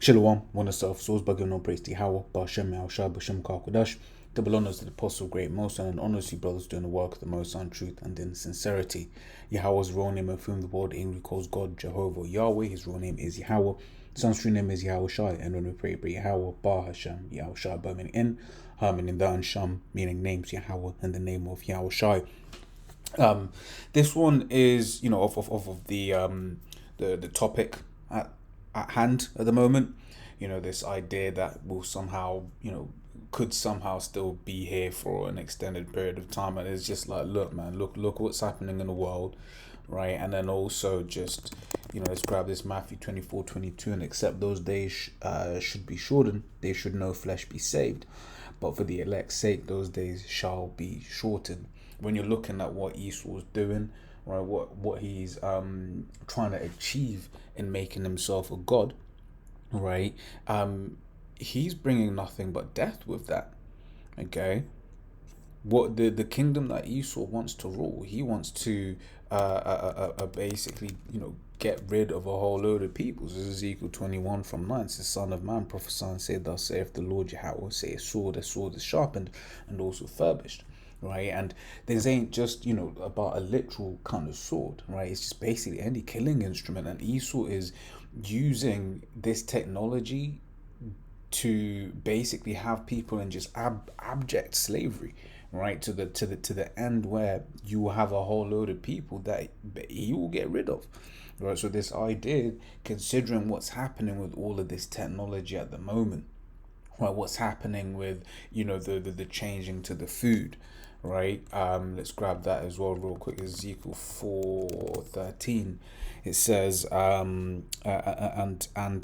Shalom, one of self, souls, but give no praise to Yahweh, Bashem, Yahushua, Bashem, Kakodash. Double honors to the Apostle, Great Most, and honors to brothers doing the work of the Most on truth and in sincerity. Yahweh's real name, of whom the world English calls God, Jehovah, Yahweh. His real name is Yahweh. His son's true name is Yahushua, and when we pray, Yahweh, Ba Hashem, Yahushua, Ba meaning in, Ha meaning the, and Sham meaning names Yahweh, and the name of Yahushua. This one is, of the topic at hand at the moment. This idea that will somehow, could somehow still be here for an extended period of time, and it's just like, look, man, look what's happening in the world, right? And then also just, let's grab this Matthew 24:22, and except those days should be shortened, they should no flesh be saved, but for the elect's sake those days shall be shortened. When you're looking at what Esau's doing, right, what he's trying to achieve in making himself a god, right, he's bringing nothing but death with that. Okay, what the kingdom that Esau wants to rule, he wants to basically, get rid of a whole load of people. This is Ezekiel 21 from 9. It's the Son of Man prophesy and say, thus saith the Lord Yahweh, say a sword is sharpened and also furbished. Right, and this ain't just about a literal kind of sword, right? It's just basically any killing instrument, and Esau is using this technology to basically have people in just abject slavery, right? To the end where you will have a whole load of people that he will get rid of, right? So this idea, considering what's happening with all of this technology at the moment, right? What's happening with the changing to the food. Right, let's grab that as well real quick. Ezekiel 4:13, it says, and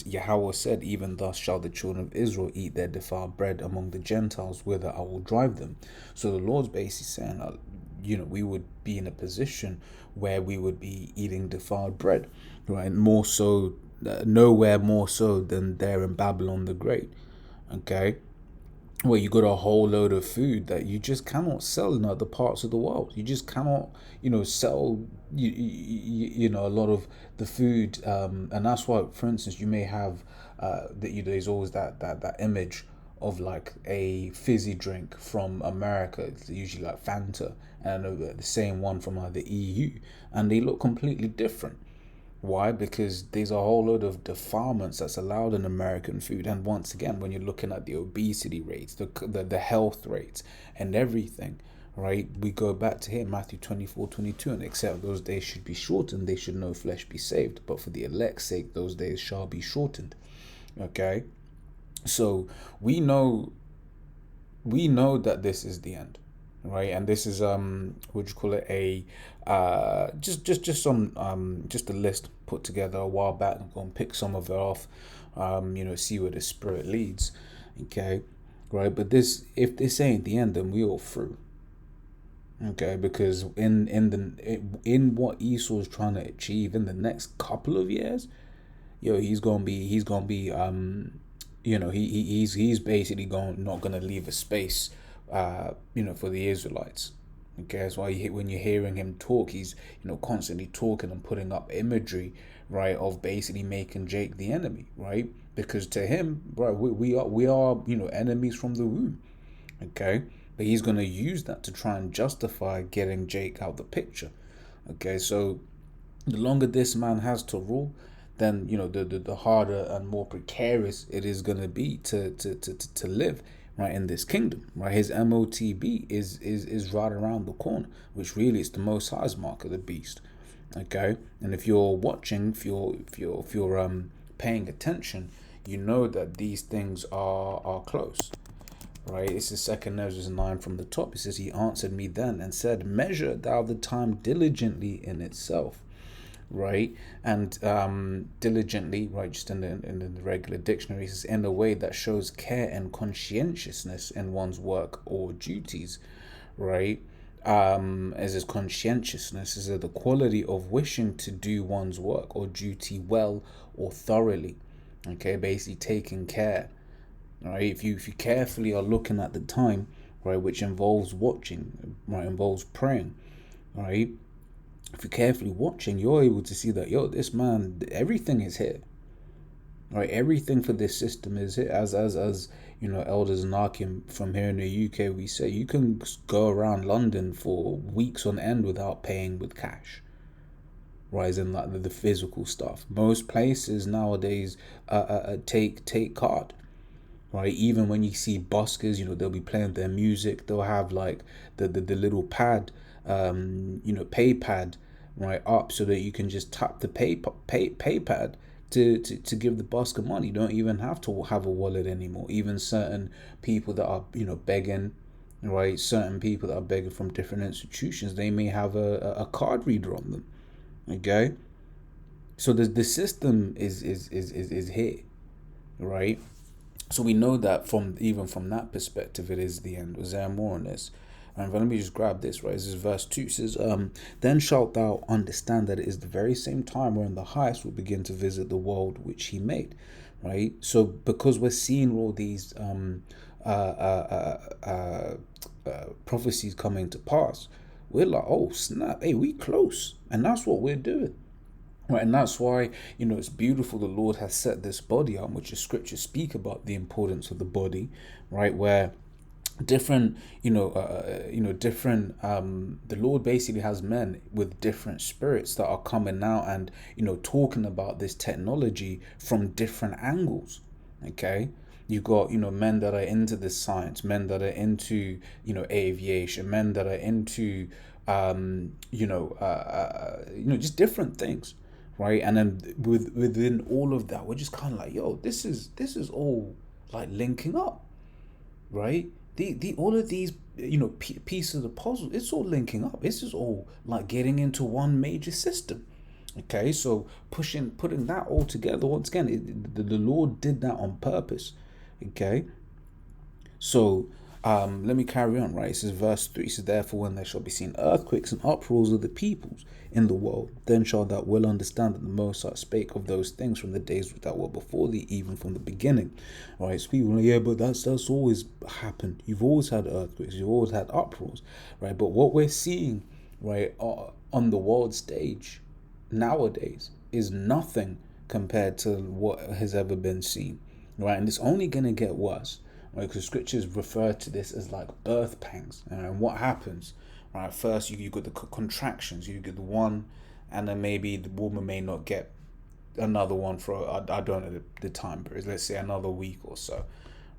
Yahweh said, even thus shall the children of Israel eat their defiled bread among the Gentiles, whither I will drive them. So the Lord's basically saying, we would be in a position where we would be eating defiled bread, right? More so, nowhere more so than there in Babylon the Great. Okay. Where you got a whole load of food that you just cannot sell in other parts of the world. You just cannot, sell, a lot of the food, and that's why, for instance, you may have there's always that image of like a fizzy drink from America. It's usually like Fanta, and the same one from the EU, and they look completely different. Why? Because there's a whole load of defilements that's allowed in American food. And once again, when you're looking at the obesity rates, the health rates and everything, right? We go back to here, Matthew 24:22, and except those days should be shortened, they should no flesh be saved. But for the elect's sake, those days shall be shortened. Okay? So we know that this is the end. Right, and this is what you call it, a just some just a list put together a while back. I'm gonna pick some of it off, see where the spirit leads. Okay, right, but if this ain't the end, then we all through. Okay, because in what Esau's trying to achieve in the next couple of years, he's gonna be he's basically not gonna leave a space for the Israelites. Okay, that's why when you're hearing him talk, he's constantly talking and putting up imagery, right, of basically making Jake the enemy, right? Because to him, right, we are enemies from the womb. Okay, but he's gonna use that to try and justify getting Jake out the picture. Okay, so the longer this man has to rule, then the harder and more precarious it is gonna be to live, right, in this kingdom, right? His MOTB is right around the corner, which really is the Most High's mark of the beast. Okay, and if you're watching, if you're paying attention, you know that these things are close, right? It's the second Ezra 9 from the top. It says, he answered me then and said, measure thou the time diligently in itself. Right, and diligently, right, just in the regular dictionary, is in a way that shows care and conscientiousness in one's work or duties, right? As is conscientiousness is the quality of wishing to do one's work or duty well or thoroughly. Okay, basically taking care. Right, if you carefully are looking at the time, right, which involves watching, right, involves praying, right. If you're carefully watching, you're able to see that, this man, everything is here. right? Everything for this system is here. As elders and Arkim from here in the UK, we say you can go around London for weeks on end without paying with cash, right? As in like the physical stuff. Most places nowadays take card, right? Even when you see buskers, they'll be playing their music. They'll have like the little pad, pay pad, right, up so that you can just tap the pay pad to give the busker money. You don't even have to have a wallet anymore. Even certain people that are begging, right? Certain people that are begging from different institutions, they may have a card reader on them. Okay, so the system is here, right? So we know that from that perspective, it is the end. Was there more on this? And let me just grab this, right? This is verse 2. It says, then shalt thou understand that it is the very same time wherein the highest will begin to visit the world which he made, right? So because we're seeing all these prophecies coming to pass, we're like, oh snap, hey, we close. And that's what we're doing. Right, and that's why it's beautiful. The Lord has set this body up, which the scriptures speak about the importance of the body, right? Where different, different. The Lord basically has men with different spirits that are coming out and talking about this technology from different angles. Okay, you got men that are into this science, men that are into aviation, men that are into just different things. Right, and then within all of that, we're just kind of like, yo, this is all like linking up, right? The all of these pieces of the puzzle, it's all linking up. This is all like getting into one major system. Okay, so putting that all together once again, the Lord did that on purpose. Okay, so let me carry on, right? It says verse 3, it says, therefore when there shall be seen earthquakes and uproars of the peoples in the world, then shall thou well understand that the Most High spake of those things from the days that were before thee, even from the beginning. All right, so people are like, yeah, but that's always happened. You've always had earthquakes, you've always had uproars, right? But what we're seeing, right, on the world stage nowadays is nothing compared to what has ever been seen, right? And it's only going to get worse. Right, because scriptures refer to this as like birth pangs, and what happens, right? First, you got the contractions, you get the one, and then maybe the woman may not get another one for I don't know the time period. Let's say another week or so,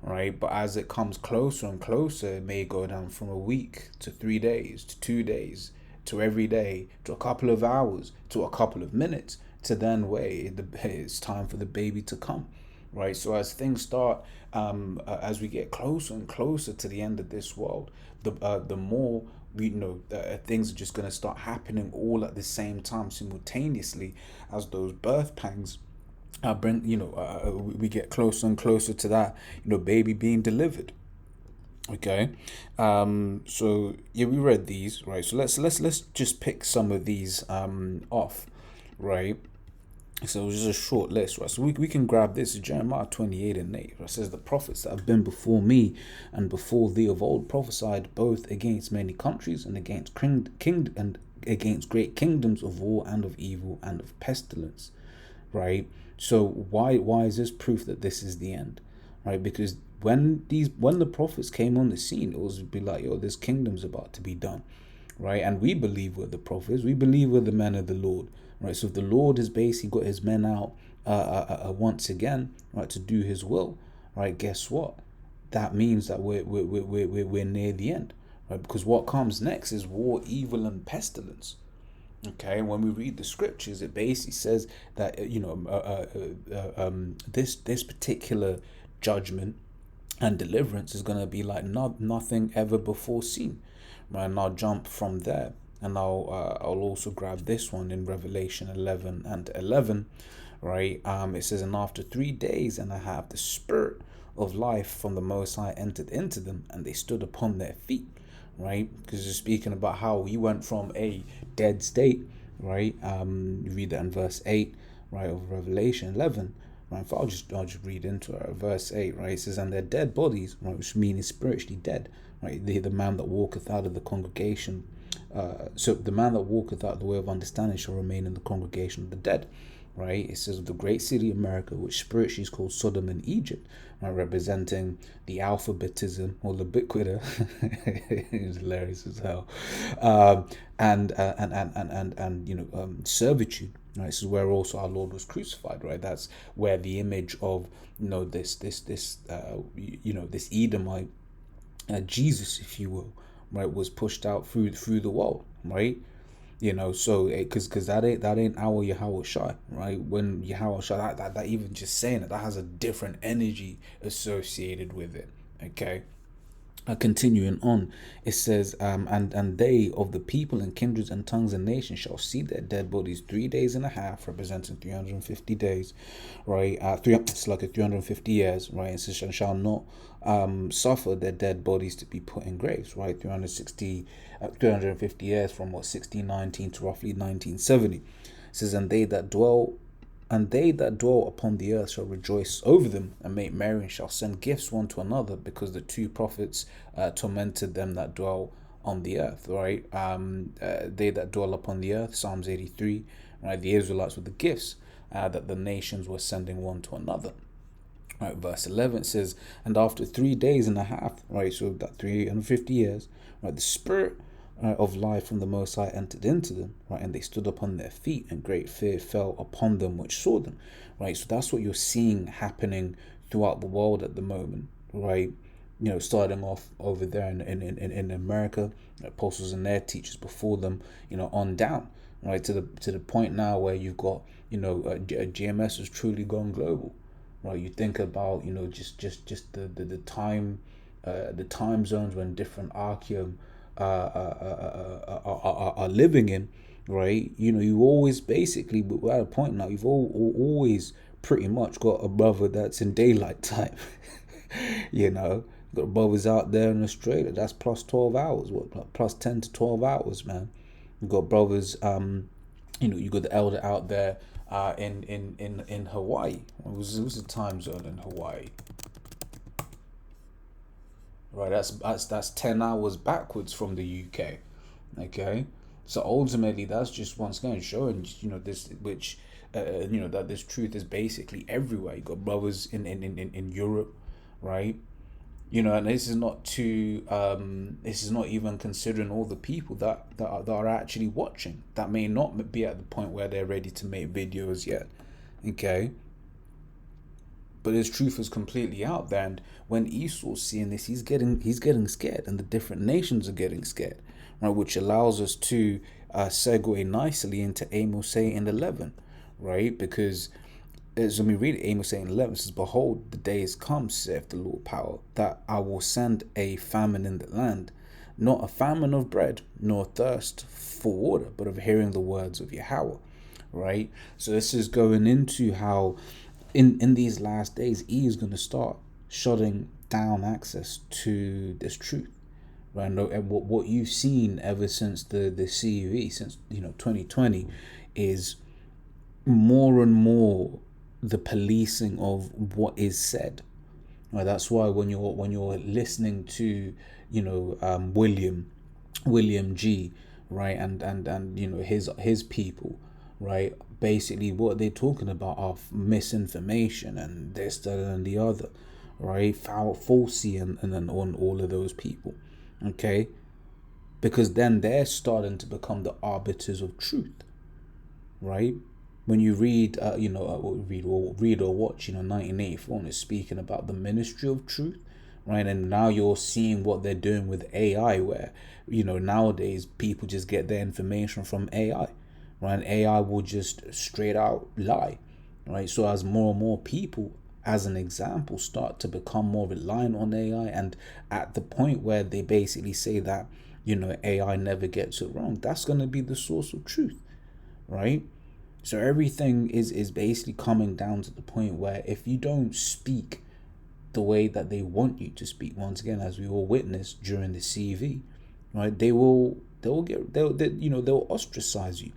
right? But as it comes closer and closer, it may go down from a week to 3 days to 2 days to every day to a couple of hours to a couple of minutes to then wait. It's time for the baby to come. Right, so as things start, as we get closer and closer to the end of this world, the more we things are just going to start happening all at the same time, simultaneously, as those birth pangs bring. We get closer and closer to that, baby being delivered. Okay, so yeah, we read these, right? So let's just pick some of these off, right? So it was just a short list, right? So we can grab this. Jeremiah 28 and 8. It says, the prophets that have been before me and before thee of old prophesied both against many countries and against and against great kingdoms of war and of evil and of pestilence, right? So why is this proof that this is the end, right? Because when the prophets came on the scene, it was be like, yo, this kingdom's about to be done, right? And we believe we're the prophets. We believe we're the men of the Lord. Right, so if the Lord has basically got his men out once again, right, to do his will, right, guess what? That means that we're near the end, right? Because what comes next is war, evil, and pestilence. Okay, and when we read the scriptures, it basically says that this particular judgment and deliverance is going to be like nothing ever before seen, right? And I'll jump from there. And I'll also grab this one in Revelation 11 and 11, right? It says, and after 3 days, and I have the spirit of life from the Most High entered into them, and they stood upon their feet, right? Because it's speaking about how we went from a dead state, right? You read that in verse 8, right, of Revelation 11. Right, I'll just read into it. Verse 8, right? It says, and their dead bodies, right, which means spiritually dead, right? The man that walketh out of the congregation. So the man that walketh out the way of understanding shall remain in the congregation of the dead, right? It says, the great city America, which spiritually is called Sodom and Egypt, right, representing the alphabetism or the ubiquita. It's hilarious as hell. Servitude. Right, this is where also our Lord was crucified. Right, that's where the image of this Edomite Jesus, if you will, right, was pushed out through the wall, right? So because that ain't our Yahweh Shai, right? When Yahweh Shai, that even just saying it, that has a different energy associated with it. Okay. Continuing on, it says, and they of the people and kindreds and tongues and nations shall see their dead bodies 3 days and a half, representing 350 days, right? It's like a 350 years, right? And so shall not suffer their dead bodies to be put in graves, right? 350 years from 1619 to roughly 1970. It says, and they that dwell upon the earth shall rejoice over them and make merry, and shall send gifts one to another, because the two prophets tormented them that dwell on the earth, right? They that dwell upon the earth, Psalms 83, right? The Israelites were the gifts that the nations were sending one to another. Right, verse 11 says, and after 3 days and a half, right, so that 350 years, right, the spirit of life from the Most High entered into them, right, and they stood upon their feet, and great fear fell upon them which saw them, right. So that's what you're seeing happening throughout the world at the moment, right. Starting off over there in America, apostles and their teachers before them, on down, right, to the point now where you've got, GMS has truly gone global, right. You think about, just the time zones when different archeum are living in, right? You always basically, but at a point now, you've always pretty much got a brother that's in daylight time. Got brothers out there in Australia that's plus 12 hours, plus 10 to 12 hours, man. You got brothers, you got the elder out there in Hawaii. What was the time zone in Hawaii? Right, that's 10 hours backwards from the UK. Okay, so ultimately that's just once again showing this, which that this truth is basically everywhere. You got brothers in Europe, right? And this is not this is not even considering all the people that are actually watching, that may not be at the point where they're ready to make videos yet. Okay, but his truth is completely out there, and when Esau's seeing this, he's getting scared, and the different nations are getting scared, right? Which allows us to segue nicely into Amos 8:11, right? Because as when we read Amos 8:11, it says, "Behold, the days come, saith the Lord power, that I will send a famine in the land, not a famine of bread, nor thirst for water, but of hearing the words of Yahweh." Right? So this is going into how in these last days, he is going to start shutting down access to this truth, right? And what you've seen ever since the CUV, since 2020, is more and more the policing of what is said. Right? That's why when you're listening to William G, right, and his people, right, basically what they're talking about are misinformation and this, that, and the other, right, falsy, and then on all of those people, okay, because then they're starting to become the arbiters of truth, right. When you read read or watch 1984, and it's speaking about the ministry of truth, right, and now you're seeing what they're doing with AI, where nowadays people just get their information from AI, right, and AI will just straight out lie, right. So as more and more people, as an example, start to become more reliant on AI, and at the point where they basically say that AI never gets it wrong, that's going to be the source of truth, right. So everything is basically coming down to the point where if you don't speak the way that they want you to speak, once again, as we all witnessed during the CV, right, they'll ostracize you,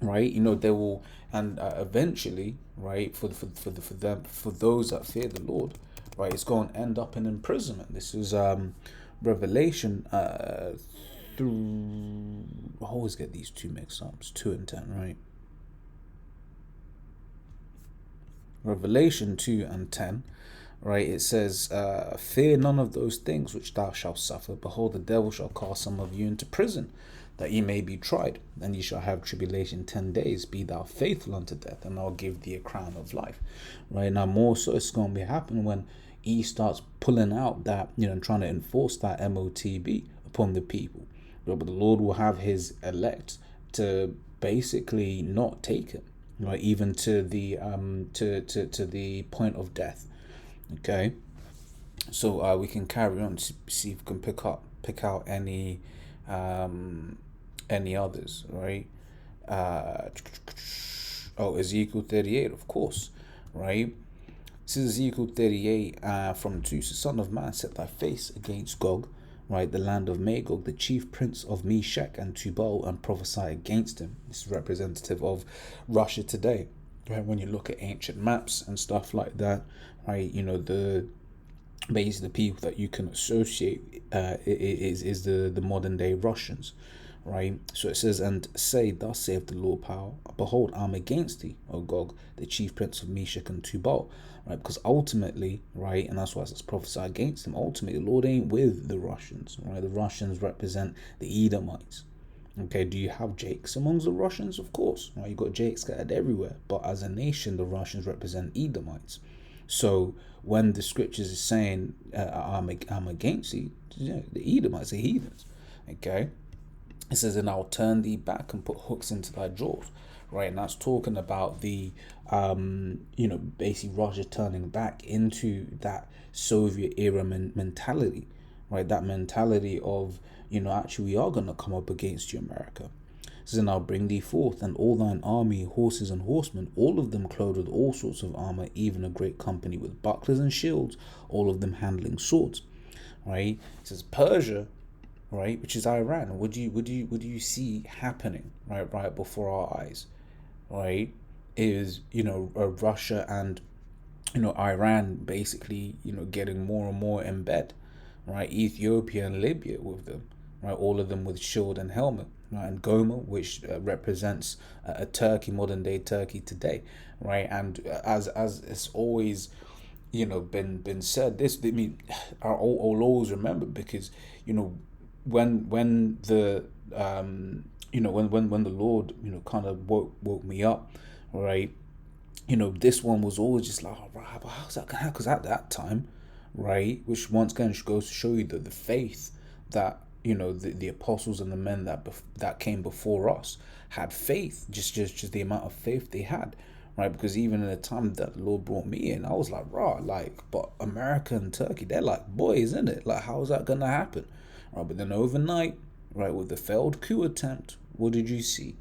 right. They will, and eventually, right, for those that fear the Lord, right, it's going to end up in imprisonment. This is Revelation through, I always get these two mixed up. It's 2 and 10, right? Revelation 2 and 10, right, it says, fear none of those things which thou shalt suffer. Behold, the devil shall cast some of you into prison, that ye may be tried, and ye shall have tribulation 10 days. Be thou faithful unto death, and I'll give thee a crown of life. Right now, more so it's going to be happening when he starts pulling out that, and trying to enforce that MOTB upon the people. But the Lord will have his elect to basically not take it, right, even to the to the point of death. Okay, so we can carry on to see if we can pick out any others, right? Ezekiel 38, of course, right? This is Ezekiel 38 from 2. So, son of man, set thy face against Gog, right, the land of Magog, the chief prince of Meshech and Tubal, and prophesy against him. This is representative of Russia today, right? When you look at ancient maps and stuff like that, right, the basically the people that you can associate is the modern day Russians, right? So it says, and say, thus saith the Lord power, behold, I'm against thee, O Gog, the chief prince of Meshech and Tubal, right? Because ultimately, right, and that's why it says prophesy against them, ultimately the Lord ain't with the Russians, right? The Russians represent the Edomites. Okay, do you have Jakes amongst the Russians? Of course, right? You got Jakes scattered everywhere, but as a nation, the Russians represent Edomites. So when the scriptures is saying I'm against you, the Edomites are heathens. Okay, it says, and I'll turn thee back and put hooks into thy jaws, right? And that's talking about the basically Russia turning back into that Soviet era mentality, right? That mentality of, actually we are going to come up against you, America. It says, and I'll bring thee forth, and all thine army, horses and horsemen, all of them clothed with all sorts of armor, even a great company with bucklers and shields, all of them handling swords. Right? It says Persia, right, which is Iran. What do you see happening right before our eyes? Right? Is Russia and Iran basically getting more and more in bed, right? Ethiopia and Libya with them, right? All of them with shield and helmet. Right, and Goma, which represents a Turkey, modern day Turkey today, right? And as it's always, been said, this, I mean, I'll always remember, because when the when the Lord kind of woke me up, right? This one was always just like, oh, right, but how's that gonna happen? Because at that time, right, which once again goes to show you that the faith that the apostles and the men that came before us had faith, just the amount of faith they had, right? Because even in the time that the Lord brought me in, I was like, right, but America and Turkey, they're like boys, isn't it? Like, how's that gonna happen, right? But then overnight, right, with the failed coup attempt, what did you see,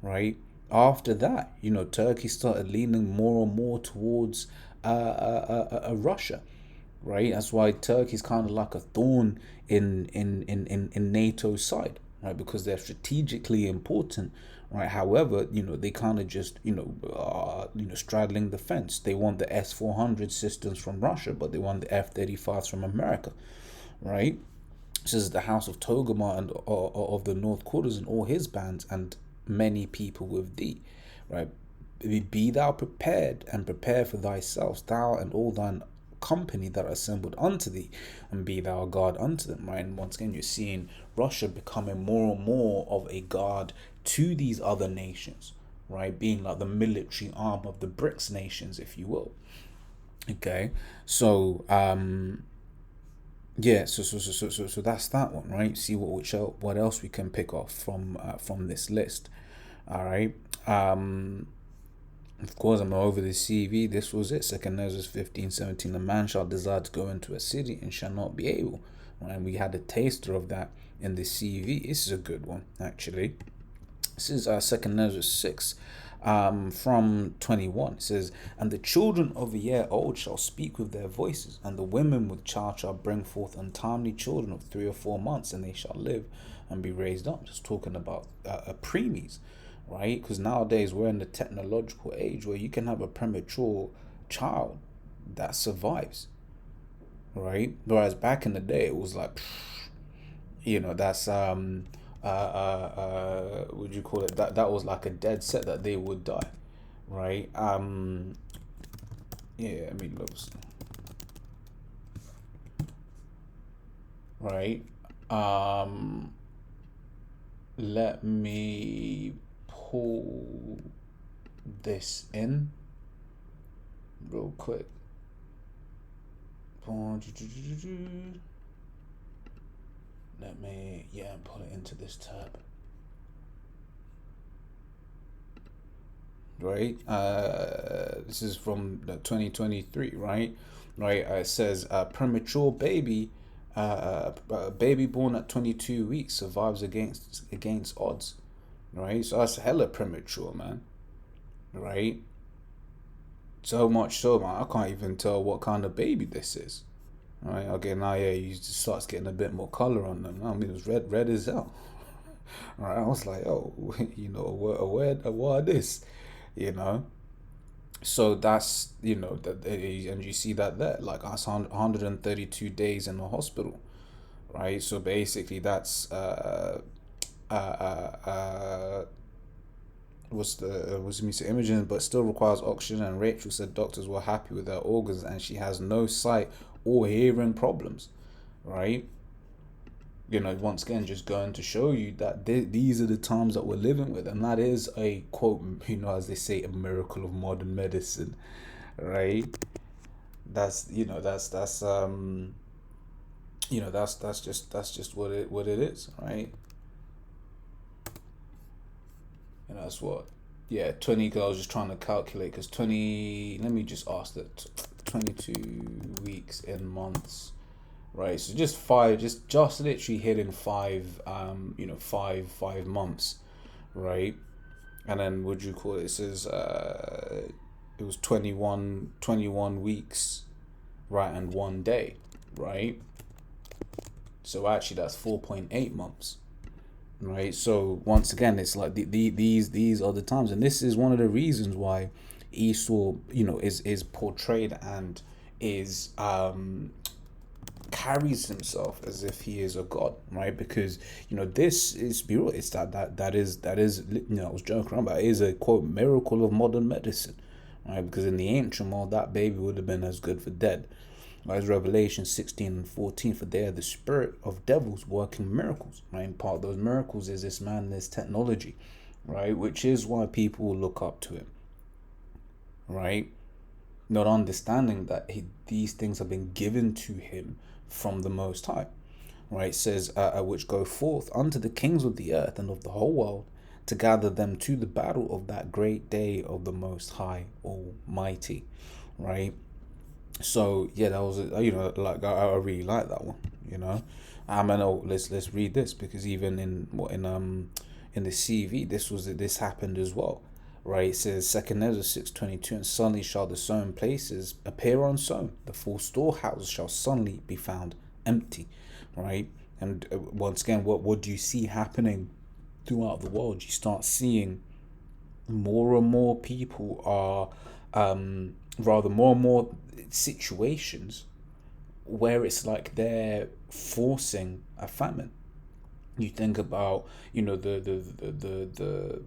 right? After that, Turkey started leaning more and more towards Russia, right? That's why Turkey's kind of like a thorn in NATO's side, right? Because they're strategically important, right? However, they kind of just straddling the fence. They want the S-400 systems from Russia, but they want the F-35s from America, right? This is the house of Togama and of the North Quarters and all his bands and many people with thee, right? Be thou prepared, and prepare for thyself, thou and all thine company that are assembled unto thee, and be thou a guard unto them, right? And once again, you're seeing Russia becoming more and more of a guard to these other nations, right? Being like the military arm of the BRICS nations, if you will. Okay, so yeah, so that's that one, right? See what else we can pick off from this list. All right. Of course, I'm over the CV. This was it. 2 Ezra 15:17. A man shall desire to go into a city and shall not be able. Right? And we had a taster of that in the CV. This is a good one, actually. This is 2 Ezra 6. From 21, it says, and the children of a year old shall speak with their voices, and the women with child shall bring forth untimely children of 3 or 4 months, and they shall live and be raised up. Just talking about preemies, right? Because nowadays we're in the technological age where you can have a premature child that survives, right? Whereas back in the day it was like, that's would you call it, that was like a dead set that they would die, right? Yeah, meatloaf. Right. Um, Let me pull this in real quick. Let me, yeah, pull it into this tab. Right. This is from the 2023, right? Right. It says premature baby, baby born at 22 weeks survives against odds. Right. So that's hella premature, man. Right. So much so, man. I can't even tell what kind of baby this is. Right. Okay. Now, yeah, you just starts getting a bit more color on them. I mean, it was red as hell. All right. I was like, oh, what this? You know. So that's, that, and you see that there, like that's 132 days in the hospital, right? So basically, that's uh, uh, uh, was me imaging, but still requires oxygen. And Rachel said doctors were happy with her organs, and she has no sight or hearing problems, right? Once again, just going to show you that these are the times that we're living with, and that is a quote, as they say, a miracle of modern medicine, right? That's what it is, right? And that's what, yeah, 20. Cause I was just trying to calculate, because 20. Let me just ask that. 22 weeks in months, right? So just five, just literally hitting five, 5 months, right? And then would you call it? It says it was 21 weeks, right, and 1 day, right? So actually, that's 4.8 months, right? So once again, it's like these are the times, and this is one of the reasons why Esau, is portrayed and is carries himself as if he is a god, right? Because this is be real, it's that is I was joking around, but it is a quote miracle of modern medicine, right? Because in the ancient world, that baby would have been as good for dead. As Revelation 16 and 14, for they are the spirit of devils working miracles, right? And part of those miracles is this man, this technology, right? Which is why people will look up to him, right? Not understanding that these things have been given to him from the Most High, right? It says, which go forth unto the kings of the earth and of the whole world to gather them to the battle of that great day of the Most High Almighty, right? So yeah, that was like I really like that one. I mean, let's read this, because even in the CV, this happened as well, right? It says 2 Ezra 6:22, and suddenly shall the sown places appear unsown, the full storehouse shall suddenly be found empty, right? And once again, what do you see happening throughout the world? You start seeing more and more people are, rather more and more situations where it's like they're forcing a famine. You think about, the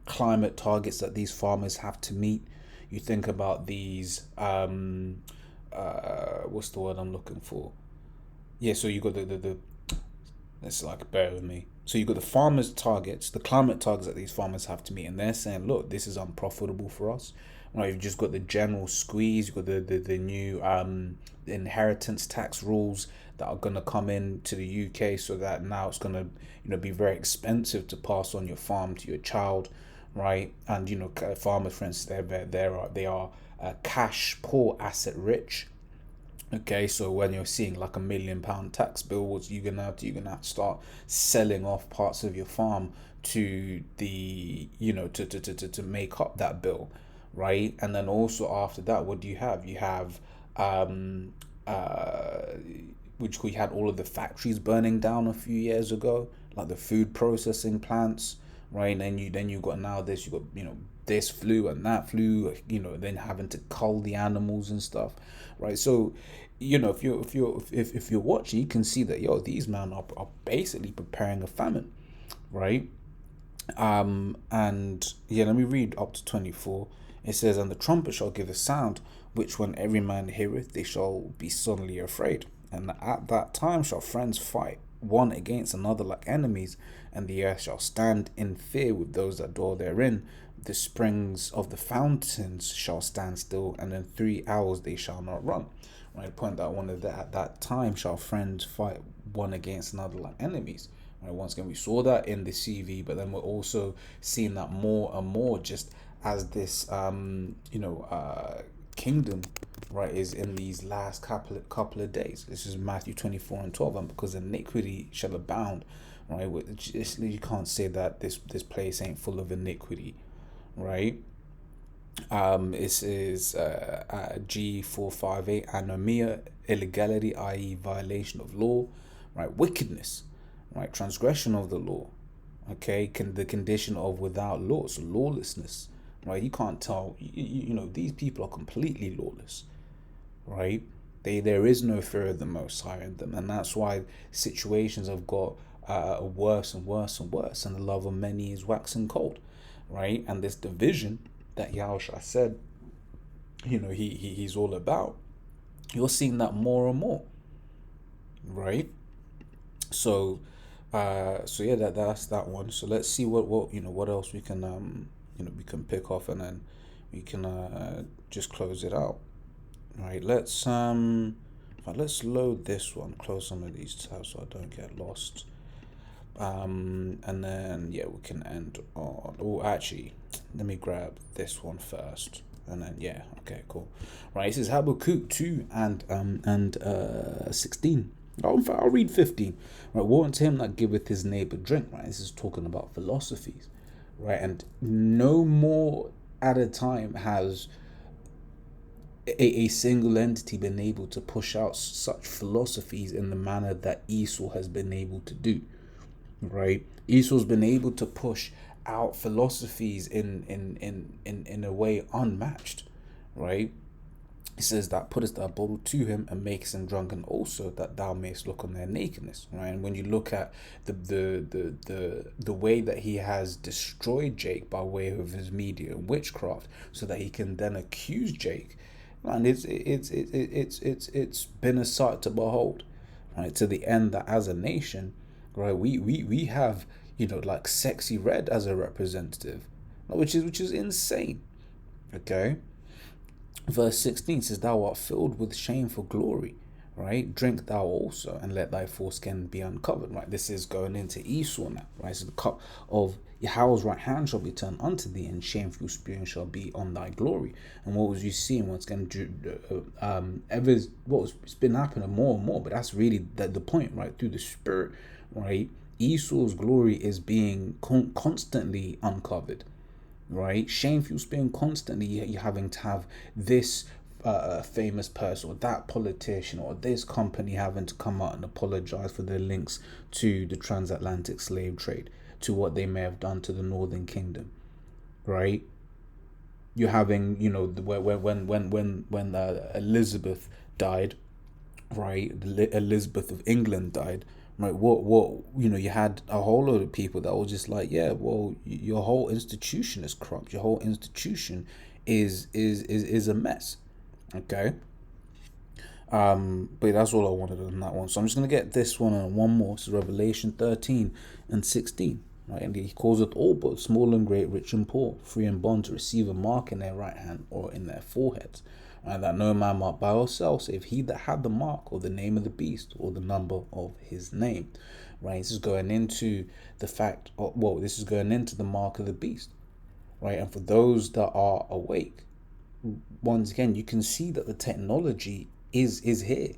climate targets that these farmers have to meet. You think about these, what's the word I'm looking for? Yeah, so you got the it's like, bear with me. So you've got the farmers' targets, the climate targets that these farmers have to meet, and they're saying, look, this is unprofitable for us. Right, you've just got the general squeeze, you've got the new inheritance tax rules that are going to come in to the UK, so that now it's going to be very expensive to pass on your farm to your child, right? And farmers, for instance, they are cash poor, asset rich. Okay, so when you're seeing like £1 million tax bill, what you're gonna have to start selling off parts of your farm to the to make up that bill, right? And then also after that, what do you have? You have uh which we had all of the factories burning down a few years ago, like the food processing plants, right? And then you got now this, you got this flu and that flu, then having to cull the animals and stuff, right? So if you're watching, you can see that these men are basically preparing a famine, right? And yeah, let me read up to 24. It says, and the trumpet shall give a sound, which when every man heareth, they shall be suddenly afraid. And at that time shall friends fight one against another like enemies, and the earth shall stand in fear with those that dwell therein. The springs of the fountains shall stand still, and in 3 hours they shall not run. Right, point that one at that time shall friends fight one against another like enemies. Right, once again, we saw that in the CV, but then we're also seeing that more and more just as this kingdom, right, is in these last couple of days. This is Matthew 24:12, and because iniquity shall abound, right, you can't say that this place ain't full of iniquity, right? This is G458, anomia, illegality, i.e. violation of law, right, wickedness, right, transgression of the law, okay, the condition of without law, so lawlessness, right? You can't tell, these people are completely lawless, right? There is no fear of the Most High in them, and that's why situations have got worse and worse and worse, and the love of many is waxing cold, right? And this division that Yahushua said, he's all about, you're seeing that more and more, right? So yeah, that's that one. So let's see what else we can we can pick off, and then we can just close it out. Right, let's load this one, close some of these tabs so I don't get lost. And then yeah, we can end on, oh actually, let me grab this one first, and then yeah, okay, cool. Right, this is Habakkuk 2 and 16. I'll read 15. Right, woe unto him that giveth his neighbor drink. Right, this is talking about philosophies, right? And no more at a time has a single entity been able to push out such philosophies in the manner that Esau has been able to do, right? Esau's been able to push out philosophies in a way unmatched, right? It says that puttest thou bottle to him and makest him drunken also, that thou mayest look on their nakedness, right? And when you look at the way that he has destroyed Jake by way of his media and witchcraft, so that he can then accuse Jake, and it's been a sight to behold, right? To the end that as a nation, right, we have like Sexy Red as a representative, which is insane, okay. Verse 16 says, thou art filled with shameful glory, right? Drink thou also, and let thy foreskin be uncovered, right? This is going into Esau now, right? So the cup of Yahweh's right hand shall be turned unto thee, and shameful spewing shall be on thy glory. And what was you seeing? What's going to it's been happening more and more, but that's really the point, right? Through the spirit, right? Esau's glory is being constantly uncovered, right? Shameful spin constantly. You're having to have this famous person or that politician or this company having to come out and apologize for their links to the transatlantic slave trade, to what they may have done to the Northern Kingdom, right? You're having, when Elizabeth died, right? Elizabeth of England died, right? You had a whole lot of people that were just like, yeah, well, your whole institution is corrupt. Your whole institution is a mess, okay. But that's all I wanted on that one. So I'm just gonna get this one and one more. So Revelation 13 and 16. Right, and he causeth all, both small and great, rich and poor, free and bond, to receive a mark in their right hand or in their foreheads, right, that no man might buy or sell, save he that had the mark or the name of the beast or the number of his name. Right, this is going into the fact of, this is going into the mark of the beast, right? And for those that are awake, once again, you can see that the technology is here,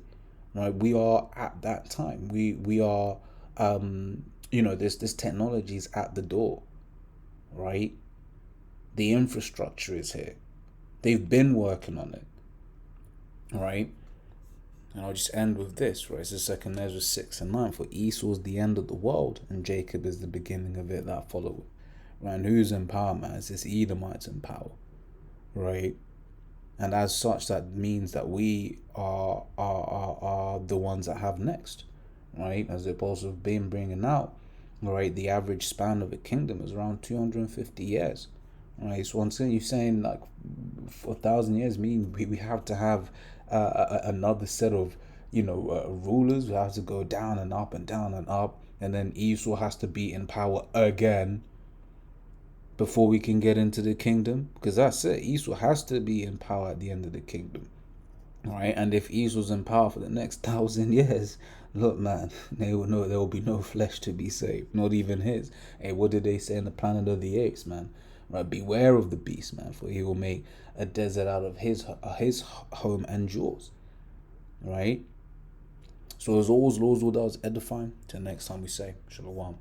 right? We are at that time. We are this technology is at the door, right? The infrastructure is here. They've been working on it, right? And I'll just end with this, right? It's the second Ezra 6 and 9. For Esau is the end of the world, and Jacob is the beginning of it that followeth. Right? And who's in power, man? It's this Edomites in power, right? And as such, that means that we are the ones that have next, right? As the apostles have been bringing out, right? The average span of a kingdom is around 250 years, Right, so until you're saying like for 1,000 years, mean we have to have another set of rulers. We have to go down and up and down and up, and then Esau has to be in power again before we can get into the kingdom. Because that's it. Esau has to be in power at the end of the kingdom. Right, and if Esau's in power for the next 1,000 years, look, man, there will be no flesh to be saved, not even his. Hey, what did they say in the Planet of the Apes, man? Right, beware of the beast, man, for he will make a desert out of his home and yours. Right. So as always, Lord's will that was edifying. Till next time we say Shalom.